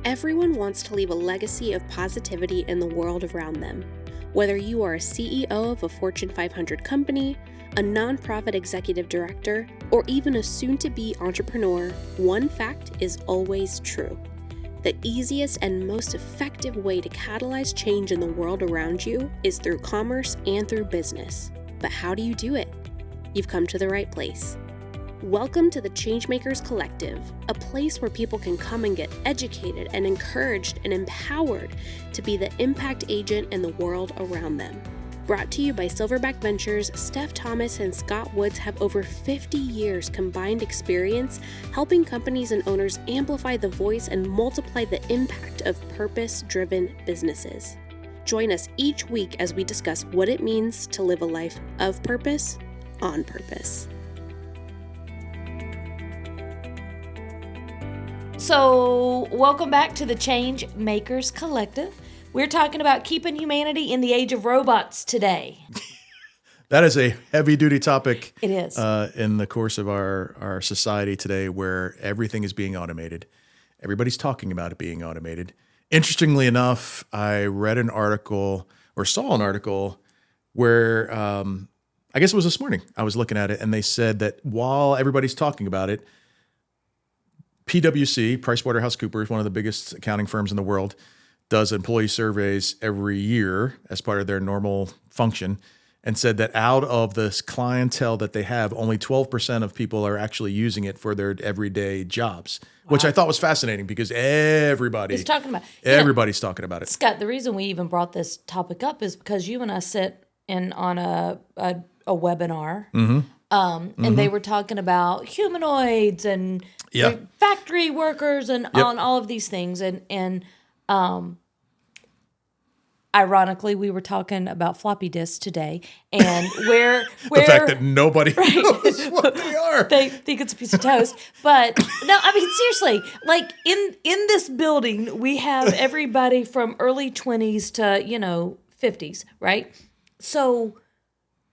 Everyone wants to leave a legacy of positivity in the world around them. Whether you are a CEO of a Fortune 500 company, a nonprofit executive director, or even a soon-to-be entrepreneur, one fact is always true. The easiest and most effective way to catalyze change in the world around you is through commerce and through business. But how do you do it? You've come to the right place. Welcome to the Changemakers Collective, a place where people can come and get educated and encouraged and empowered to be the impact agent in the world around them. Brought to you by Silverback Ventures, Steph Thomas and Scott Woods have over 50 years combined experience helping companies and owners amplify the voice and multiply the impact of purpose-driven businesses. Join us each week as we discuss what it means to live a life of purpose on purpose. So, welcome back to the Changemakers Collective. We're talking about keeping humanity in the age of robots today. That is a heavy-duty topic. It is. In the course of our society today, where everything is being automated. Everybody's talking about it being automated. Interestingly enough, I read an article or saw an article where, I guess it was this morning, I was looking at it, and they said that while everybody's talking about it, PwC, PricewaterhouseCoopers, one of the biggest accounting firms in the world, does employee surveys every year as part of their normal function, and said that out of this clientele that they have, only 12% of people are actually using it for their everyday jobs, which I thought was fascinating because everybody's talking about it. Scott, the reason we even brought this topic up is because you and I sit in on a webinar, and they were talking about humanoids and factory workers and on all of these things. And ironically, we were talking about floppy disks today and where the fact that nobody knows what they are. They think it's a piece of toast. But no, I mean, seriously, like in this building, we have everybody from early 20s to, 50s, right? So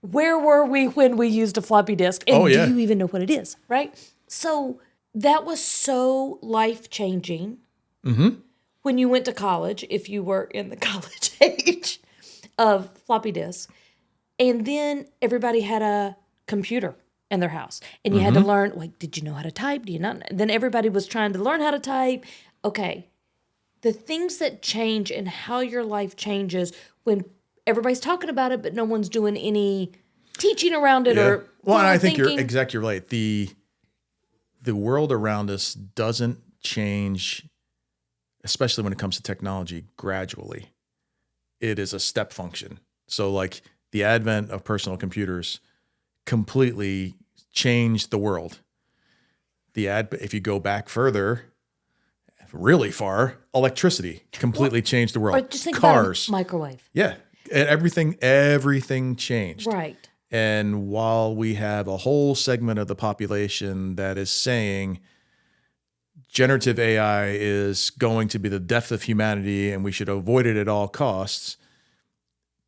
where were we when we used a floppy disk? And do you even know what it is, right? So that was so life-changing when you went to college, if you were in the college age of floppy disks. And then everybody had a computer in their house. And you had to learn, like, did you know how to type? Do you not? Then everybody was trying to learn how to type. Okay. The things that change and how your life changes when everybody's talking about it, but no one's doing any teaching around it or well, and I think you're exactly right. The world around us doesn't change, especially when it comes to technology, gradually. It is a step function. So like the advent of personal computers completely changed the world. If you go back further, really far, electricity completely changed the world. Or just think Cars, about a microwave. Yeah. Everything changed. Right. And while we have a whole segment of the population that is saying generative AI is going to be the death of humanity and we should avoid it at all costs,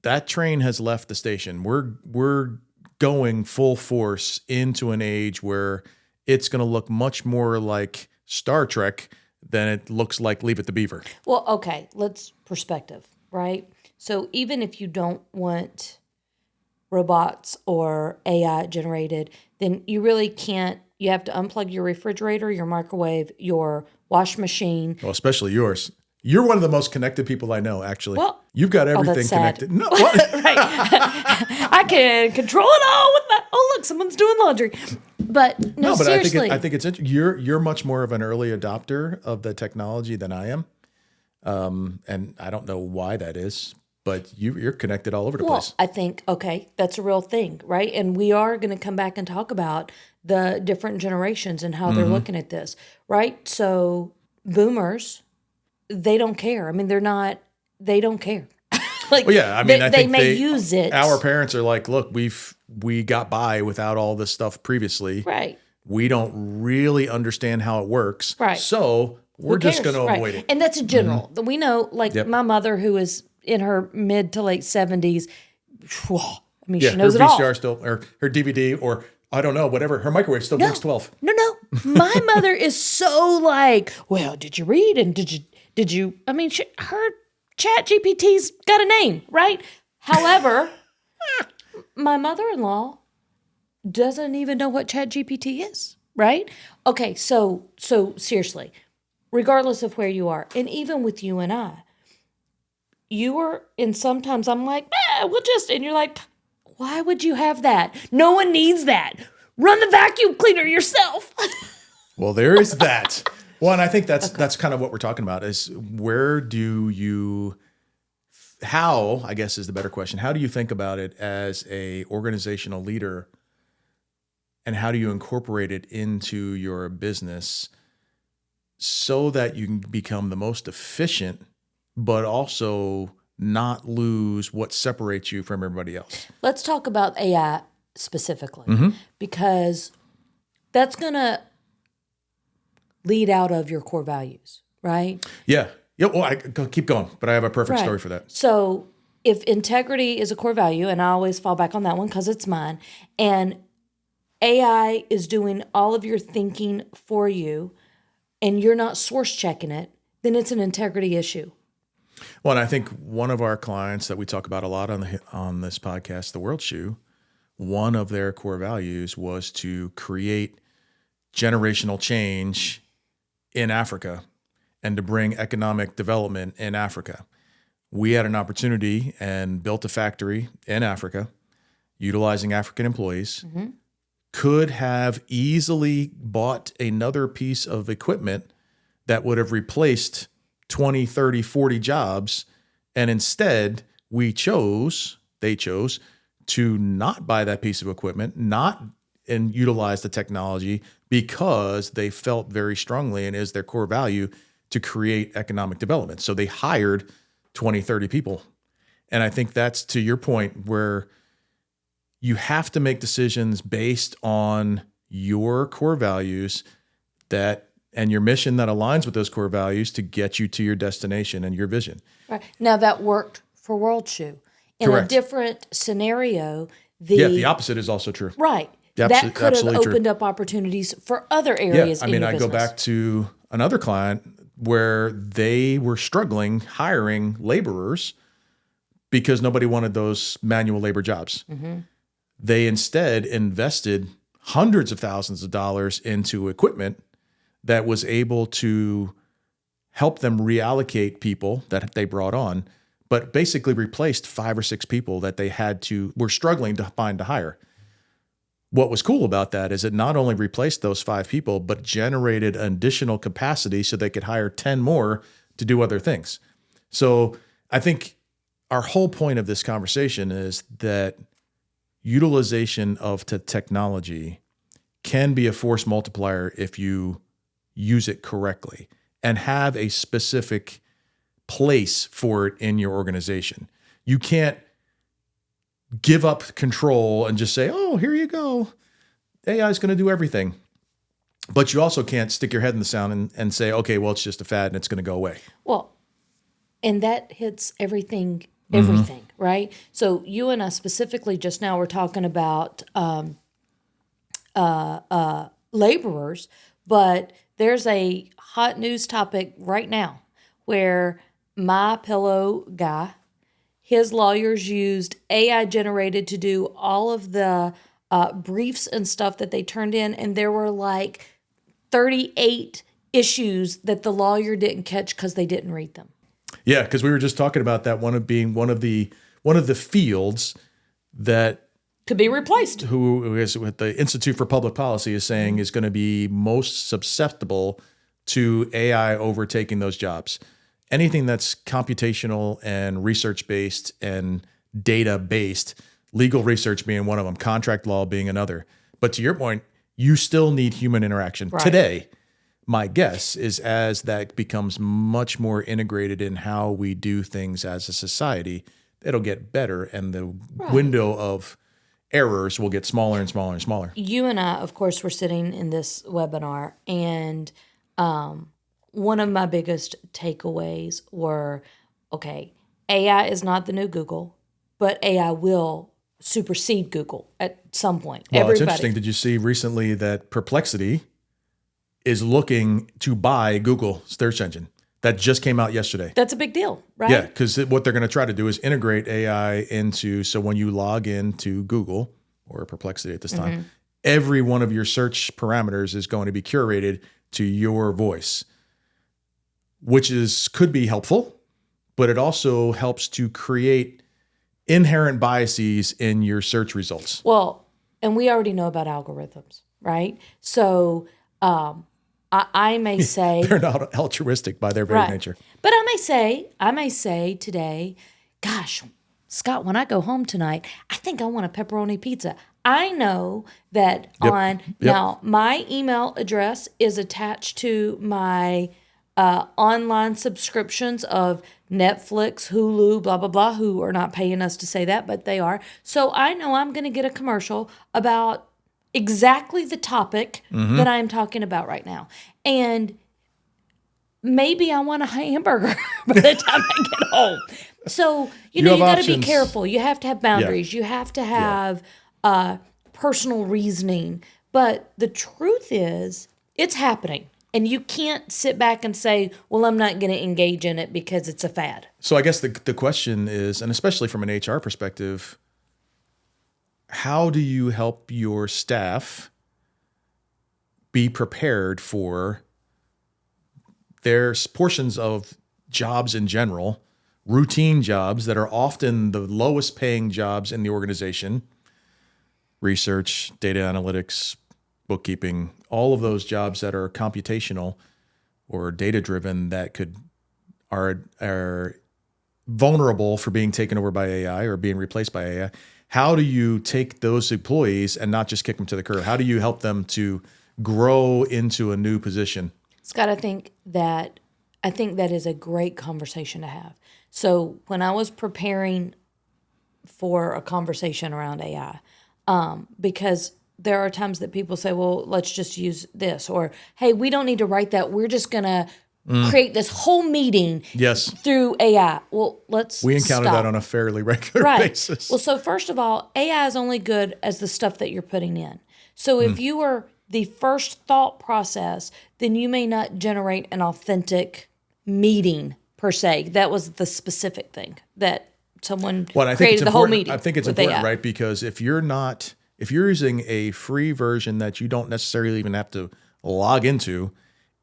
that train has left the station. We're going full force into an age where it's going to look much more like Star Trek than it looks like Leave It to Beaver. Well, okay, let's perspective, right? So even if you don't want robots or AI generated, then you really can't. You have to unplug your refrigerator, your microwave, your wash machine. Well, especially yours. You're one of the most connected people I know, actually. Well, you've got everything that's sad. connected. No, what? Right. I can control it all with my. Oh, look, someone's doing laundry. But seriously. I think it's you're much more of an early adopter of the technology than I am, and I don't know why that is. But you're connected all over the place. I think, okay, that's a real thing, right? And we are going to come back and talk about the different generations and how they're looking at this, right? So boomers, they don't care. I mean, they don't care. Like, well, yeah, I mean, I think they use it. Our parents are like, look, we got by without all this stuff previously. Right. We don't really understand how it works. Right. So we're just going to avoid it. And that's a general. We know, like my mother, who is in her mid to late 70s, I mean, she knows it all. Her VCR still, or her DVD, or I don't know, whatever. Her microwave still drinks 12. No. My mother is so like, well, did you read and did Did you? I mean, her Chat GPT's got a name, right? However, my mother-in-law doesn't even know what Chat GPT is, right? Okay, so seriously, regardless of where you are, and even with you and I, you are, and sometimes I'm like, and you're like, why would you have that? No one needs that. Run the vacuum cleaner yourself. Well, there is that. Well, and I think that's kind of what we're talking about is how, I guess is the better question. How do you think about it as a organizational leader, and how do you incorporate it into your business so that you can become the most efficient, but also not lose what separates you from everybody else? Let's talk about AI specifically, because that's going to lead out of your core values, right? Yeah. Well, I keep going, but I have a perfect story for that. So if integrity is a core value, and I always fall back on that one because it's mine, and AI is doing all of your thinking for you, and you're not source checking it, then it's an integrity issue. Well, and I think one of our clients that we talk about a lot on this podcast, the World Shoe, one of their core values was to create generational change in Africa and to bring economic development in Africa. We had an opportunity and built a factory in Africa utilizing African employees, could have easily bought another piece of equipment that would have replaced 20, 30, 40 jobs. And instead, they chose to not buy that piece of equipment, and utilize the technology because they felt very strongly, and is their core value, to create economic development. So they hired 20, 30 people. And I think that's, to your point, where you have to make decisions based on your core values and your mission that aligns with those core values to get you to your destination and your vision. Right. Now that worked for World Shoe. In Correct. a different scenario, the opposite is also true. Right. That could have opened up opportunities for other areas in your business. I go back to another client where they were struggling hiring laborers because nobody wanted those manual labor jobs. They instead invested hundreds of thousands of dollars into equipment that was able to help them reallocate people that they brought on, but basically replaced 5 or 6 people that they were struggling to find to hire. What was cool about that is it not only replaced those 5 people, but generated additional capacity so they could hire 10 more to do other things. So I think our whole point of this conversation is that utilization of technology can be a force multiplier if you use it correctly and have a specific place for it in your organization. You can't give up control and just say, oh, here you go. AI is going to do everything. But you also can't stick your head in the sand and say, okay, well, it's just a fad and it's going to go away. Well, and that hits everything, right? So you and I specifically just now were talking about laborers, but there's a hot news topic right now where MyPillow guy, his lawyers used AI generated to do all of the briefs and stuff that they turned in, and there were like 38 issues that the lawyer didn't catch because they didn't read them. Yeah, because we were just talking about that one of the fields that could be replaced. Who is with the Institute for Public Policy is saying is going to be most susceptible to AI overtaking those jobs. Anything that's computational and research-based and data-based, legal research being one of them, contract law being another. But to your point, you still need human interaction. Right. Today, my guess is as that becomes much more integrated in how we do things as a society, it'll get better and the window of errors will get smaller and smaller and smaller. You and I, of course, were sitting in this webinar, and one of my biggest takeaways were, okay, AI is not the new Google, but AI will supersede Google at some point. Well, it's interesting. Did you see recently that Perplexity is looking to buy Google's search engine? that just came out yesterday. That's a big deal, right? Yeah, because what they're going to try to do is integrate AI into, so when you log into Google or Perplexity at this time, every one of your search parameters is going to be curated to your voice, which could be helpful, but it also helps to create inherent biases in your search results. Well, and we already know about algorithms, right? So I may say They're not altruistic by their very nature. But I may say today, gosh, Scott, when I go home tonight, I think I want a pepperoni pizza. I know that now my email address is attached to my online subscriptions of Netflix, Hulu, blah, blah, blah, who are not paying us to say that, but they are. So I know I'm going to get a commercial about exactly the topic that I'm talking about right now. And maybe I want a hamburger by the time I get home. So, you got to be careful. You have to have boundaries. You have to have personal reasoning. But the truth is, it's happening. And you can't sit back and say, well, I'm not going to engage in it because it's a fad. So I guess the question is, and especially from an HR perspective, how do you help your staff be prepared for there's portions of jobs in general, routine jobs that are often the lowest paying jobs in the organization, research, data analytics, bookkeeping, all of those jobs that are computational or data driven that are vulnerable for being taken over by AI or being replaced by AI. How do you take those employees and not just kick them to the curb? How do you help them to grow into a new position? Scott, I think that is a great conversation to have. So when I was preparing for a conversation around AI, because there are times that people say, well, let's just use this, or, hey, we don't need to write that. We're just going to create this whole meeting through AI. Well, we encounter that on a fairly regular basis. Well, so first of all, AI is only good as the stuff that you're putting in. So if you are the first thought process, then you may not generate an authentic meeting per se. That was the specific thing that someone created the whole meeting. I think it's important, right? Because if you're using a free version that you don't necessarily even have to log into,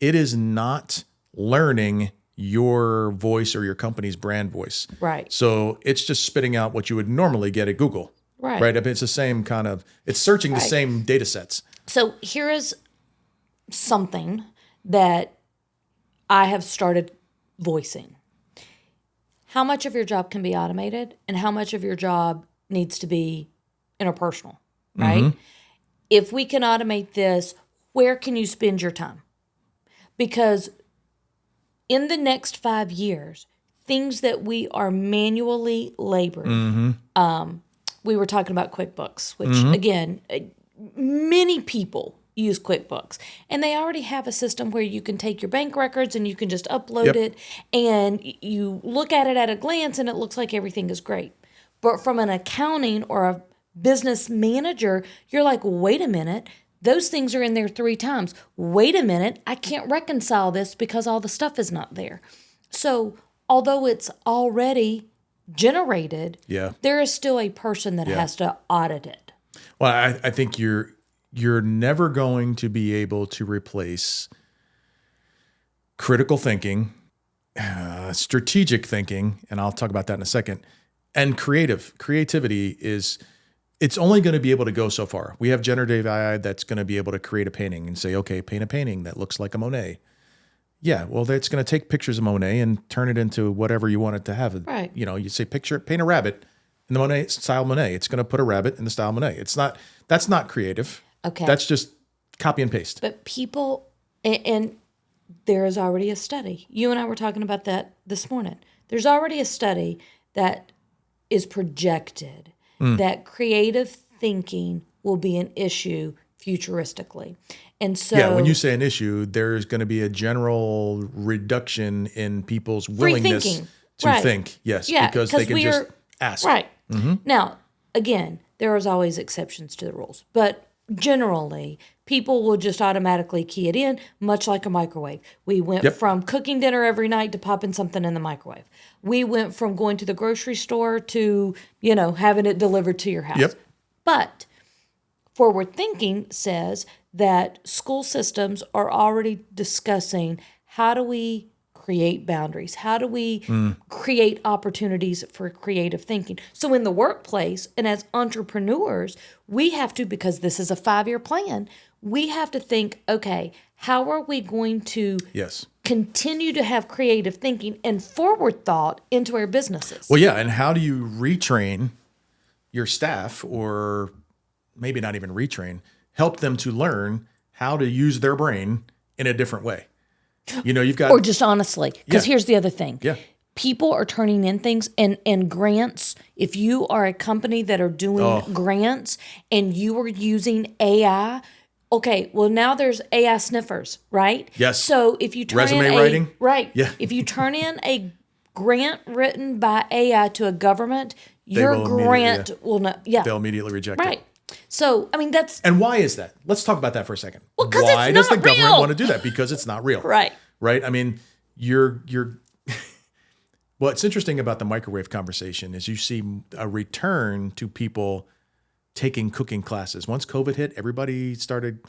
it is not learning your voice or your company's brand voice. Right. So it's just spitting out what you would normally get at Google. Right. Right. It's the same kind of, it's searching the same data sets. So here is something that I have started voicing. How much of your job can be automated and how much of your job needs to be interpersonal, right? If we can automate this, where can you spend your time? Because in the next 5 years, things that we are manually laboring, we were talking about QuickBooks, which again, many people use QuickBooks, and they already have a system where you can take your bank records and you can just upload it, and you look at it at a glance and it looks like everything is great. But from an accounting or a business manager, you're like, wait a minute, those things are in there 3 times. Wait a minute, I can't reconcile this because all the stuff is not there. So although it's already generated, there is still a person that has to audit it. Well, I think you're never going to be able to replace critical thinking, strategic thinking, and I'll talk about that in a second, and creativity it's only going to be able to go so far. We have generative AI that's going to be able to create a painting and say, okay, paint a painting that looks like a Monet. Yeah, well, that's going to take pictures of Monet and turn it into whatever you want it to have. Right. You say paint a rabbit in the Monet style Monet. It's going to put a rabbit in the style Monet. That's not creative. Okay. That's just copy and paste. But people, and there is already a study. You and I were talking about that this morning. There's already a study that is projected that creative thinking will be an issue futuristically. And so, when you say an issue, there's going to be a general reduction in people's willingness to think. Yes, because they can just ask. Right. Now, again, there is always exceptions to the rules. But generally, people will just automatically key it in, much like a microwave. We went from cooking dinner every night to popping something in the microwave. We went from going to the grocery store to, having it delivered to your house. Yep. But forward thinking says that school systems are already discussing, how do we create boundaries? How do we create opportunities for creative thinking? So in the workplace and as entrepreneurs, we have to, because this is a 5-year plan, we have to think, okay, how are we going to continue to have creative thinking and forward thought into our businesses? Well, yeah. And how do you retrain your staff, or maybe not even retrain, help them to learn how to use their brain in a different way? You've got... Or just honestly, because here's the other thing. Yeah. People are turning in things and grants. If you are a company that are doing grants and you are using AI, okay, well, now there's AI sniffers, right? Yes. So if you turn resume writing? Right. Yeah. If you turn in a grant written by AI to a government, your grant will not. Yeah. They'll immediately reject it. Right. So, I mean, that's... And why is that? Let's talk about that for a second. Well, 'cause why it's does the not government real. want to do that? Because it's not real. Right. Right? I mean, you're what's interesting about the microwave conversation is you see a return to people taking cooking classes. Once COVID hit, everybody started,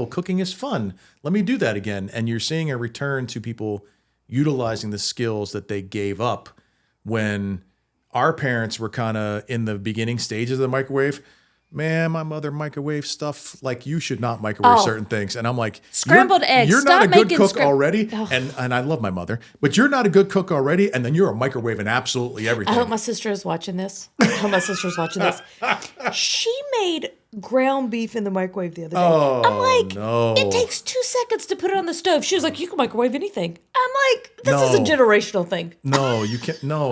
cooking is fun. Let me do that again. And you're seeing a return to people utilizing the skills that they gave up when our parents were kind of in the beginning stages of the microwave. Man, my mother microwave stuff, like, you should not microwave certain things. And I'm like, scrambled eggs. You're Stop not a good making cook already. And I love my mother, but you're not a good cook already. And then you're a microwaving absolutely everything. I hope my sister is watching this. She made ground beef in the microwave the other day. I'm like, it takes 2 seconds to put it on the stove. She was like, you can microwave anything. I'm like, this is a generational thing. No, you can't. No.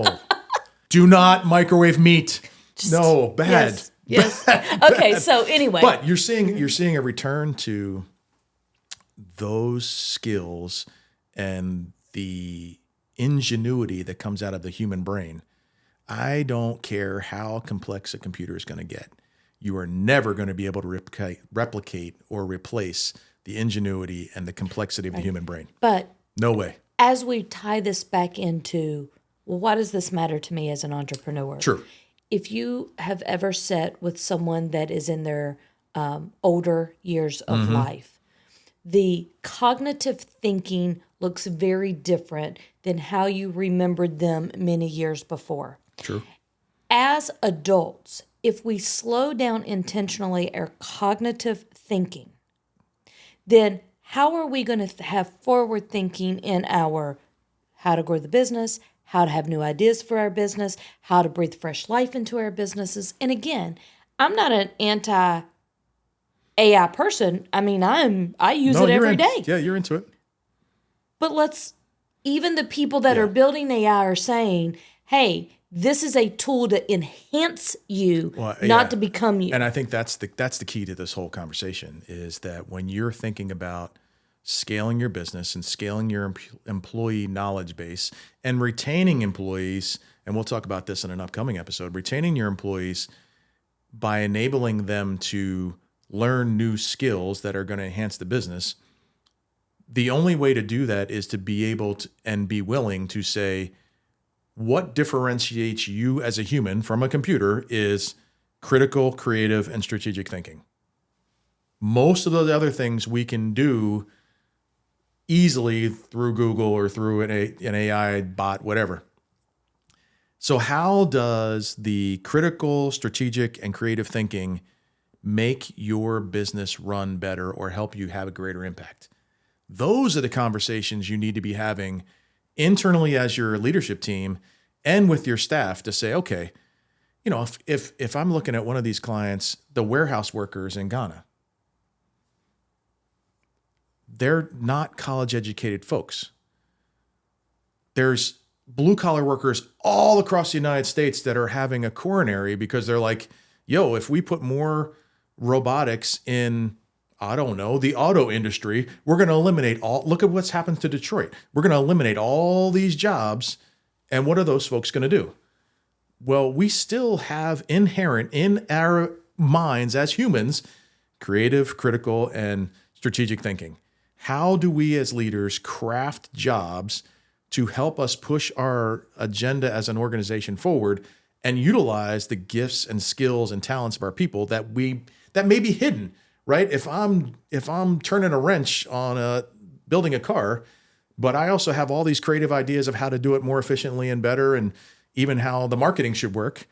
Do not microwave meat. Bad. Yes. Okay. So anyway, but you're seeing a return to those skills and the ingenuity that comes out of the human brain. I don't care how complex a computer is going to get. You are never going to be able to replicate or replace the ingenuity and the complexity of the human brain. But no way. As we tie this back into, well, why does this matter to me as an entrepreneur? True. If you have ever sat with someone that is in their older years of life, the cognitive thinking looks very different than how you remembered them many years before. True. As adults, if we slow down intentionally our cognitive thinking, then how are we going to have forward thinking in our how to grow the business, how to have new ideas for our business, how to breathe fresh life into our businesses? And again, I'm not an anti-AI person. I mean, I use it every day. Yeah, you're into it. But even the people that are building AI are saying, hey, this is a tool to enhance you, not to become you. And I think that's the key to this whole conversation, is that when you're thinking about scaling your business and scaling your employee knowledge base and retaining employees, and we'll talk about this in an upcoming episode, retaining your employees by enabling them to learn new skills that are going to enhance the business, the only way to do that is to be able to and be willing to say, what differentiates you as a human from a computer is critical, creative, and strategic thinking. Most of those other things we can do easily through Google or through an AI bot, whatever. So how does the critical, strategic, and creative thinking make your business run better or help you have a greater impact? Those are the conversations you need to be having internally as your leadership team and with your staff to say, okay, if I'm looking at one of these clients, the warehouse workers in Ghana, they're not college educated folks. There's blue collar workers all across the United States that are having a coronary because they're like, if we put more robotics in, I don't know, the auto industry, we're going to eliminate look at what's happened to Detroit. We're going to eliminate all these jobs. And what are those folks going to do? Well, we still have inherent in our minds as humans creative, critical, and strategic thinking. How do we as leaders craft jobs to help us push our agenda as an organization forward and utilize the gifts and skills and talents of our people that may be hidden, right? If I'm turning a wrench on building a car, but I also have all these creative ideas of how to do it more efficiently and better, and even how the marketing should work,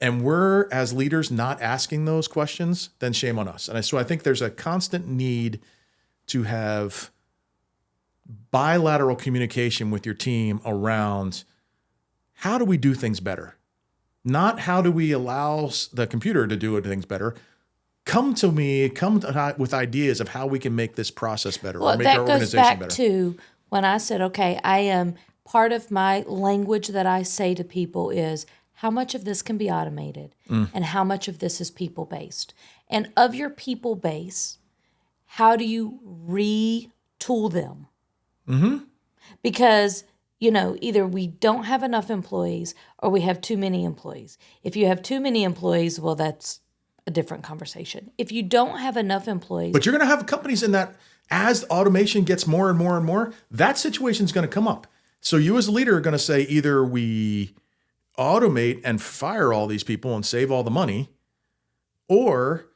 and we're as leaders not asking those questions, then shame on us. And so I think there's a constant need to have bilateral communication with your team around how do we do things better? Not how do we allow the computer to do things better. Come with ideas of how we can make this process better or make our organization better. That goes back to when I said, okay, I am part of my language that I say to people is how much of this can be automated and how much of this is people-based. And of your people base, how do you retool them? Mm-hmm. Because, either we don't have enough employees or we have too many employees. If you have too many employees, well, that's a different conversation. If you don't have enough employees. But you're going to have companies in that as automation gets more and more and more, that situation is going to come up. So you as a leader are going to say either we automate and fire all these people and save all the money, or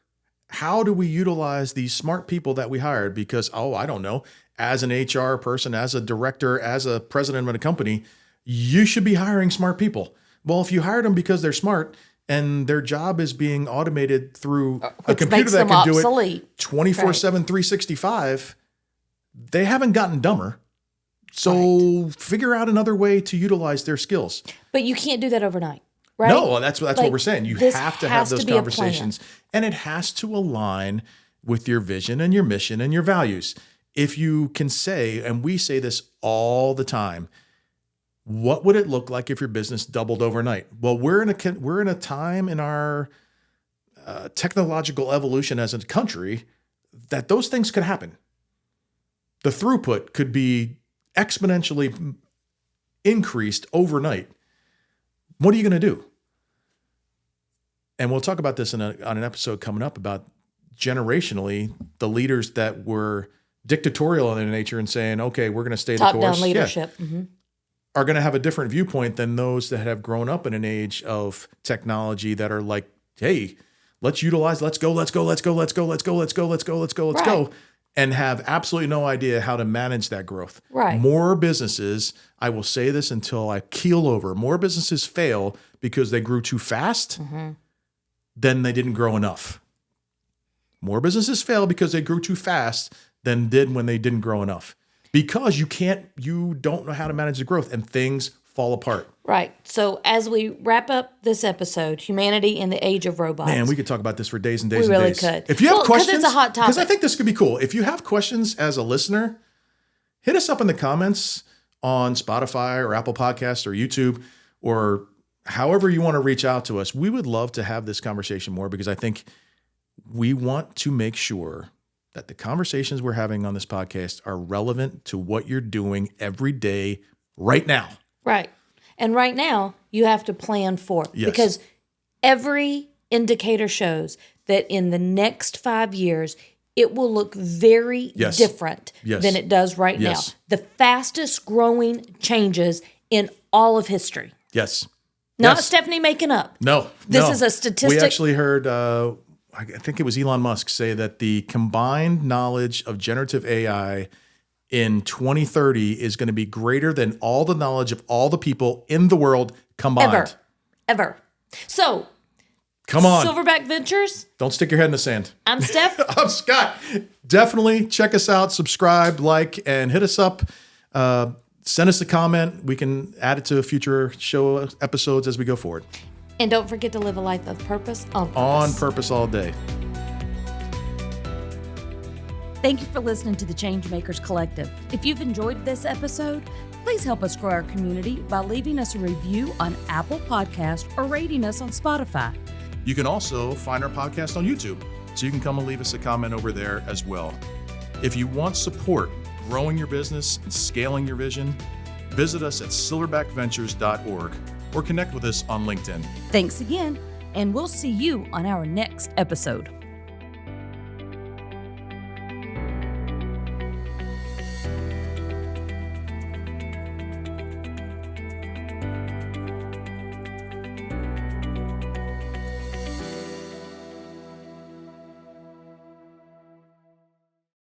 how do we utilize these smart people that we hired? Because, I don't know, as an HR person, as a director, as a president of a company, you should be hiring smart people. Well, if you hired them because they're smart and their job is being automated through a computer that can do it 24/7, 365, they haven't gotten dumber. So figure out another way to utilize their skills. But you can't do that overnight, right? No, that's what we're saying. You have to have those conversations, and it has to align with your vision and your mission and your values. If you can say, and we say this all the time, what would it look like if your business doubled overnight? Well, we're in a time in our technological evolution as a country that those things could happen. The throughput could be exponentially increased overnight. What are you going to do? And we'll talk about this on an episode coming up about generationally the leaders that were dictatorial in their nature and saying, okay, we're going to stay the course. Top-down leadership. Yeah. Mm-hmm. Are going to have a different viewpoint than those that have grown up in an age of technology that are like, hey, let's utilize, let's go, and have absolutely no idea how to manage that growth. Right. More businesses, I will say this until I keel over, more businesses fail because they grew too fast than they didn't grow enough. More businesses fail because they grew too fast than did when they didn't grow enough. Because you don't know how to manage the growth and things fall apart. Right. So as we wrap up this episode, humanity in the age of robots. Man, we could talk about this for days and days and days. We really could. If you have questions, because it's a hot topic. Because I think this could be cool. If you have questions as a listener, hit us up in the comments on Spotify or Apple Podcasts or YouTube or however you want to reach out to us. We would love to have this conversation more because I think we want to make sure that the conversations we're having on this podcast are relevant to what you're doing every day right now. Right. And right now, you have to plan for it. Yes. Because every indicator shows that in the next 5 years, it will look very different than it does right now. The fastest growing changes in all of history. Yes. Not Stephanie making up. No. This is a statistic. We actually heard, I think it was Elon Musk say that the combined knowledge of generative AI in 2030 is going to be greater than all the knowledge of all the people in the world combined. Ever. So, come on. Silverback Ventures. Don't stick your head in the sand. I'm Steph. I'm Scott. Definitely check us out, subscribe, like, and hit us up. Send us a comment. We can add it to future show episodes as we go forward. And don't forget to live a life of purpose on purpose. On purpose all day. Thank you for listening to the Changemakers Collective. If you've enjoyed this episode, please help us grow our community by leaving us a review on Apple Podcasts or rating us on Spotify. You can also find our podcast on YouTube, so you can come and leave us a comment over there as well. If you want support growing your business and scaling your vision, visit us at silverbackventures.org or connect with us on LinkedIn. Thanks again, and we'll see you on our next episode.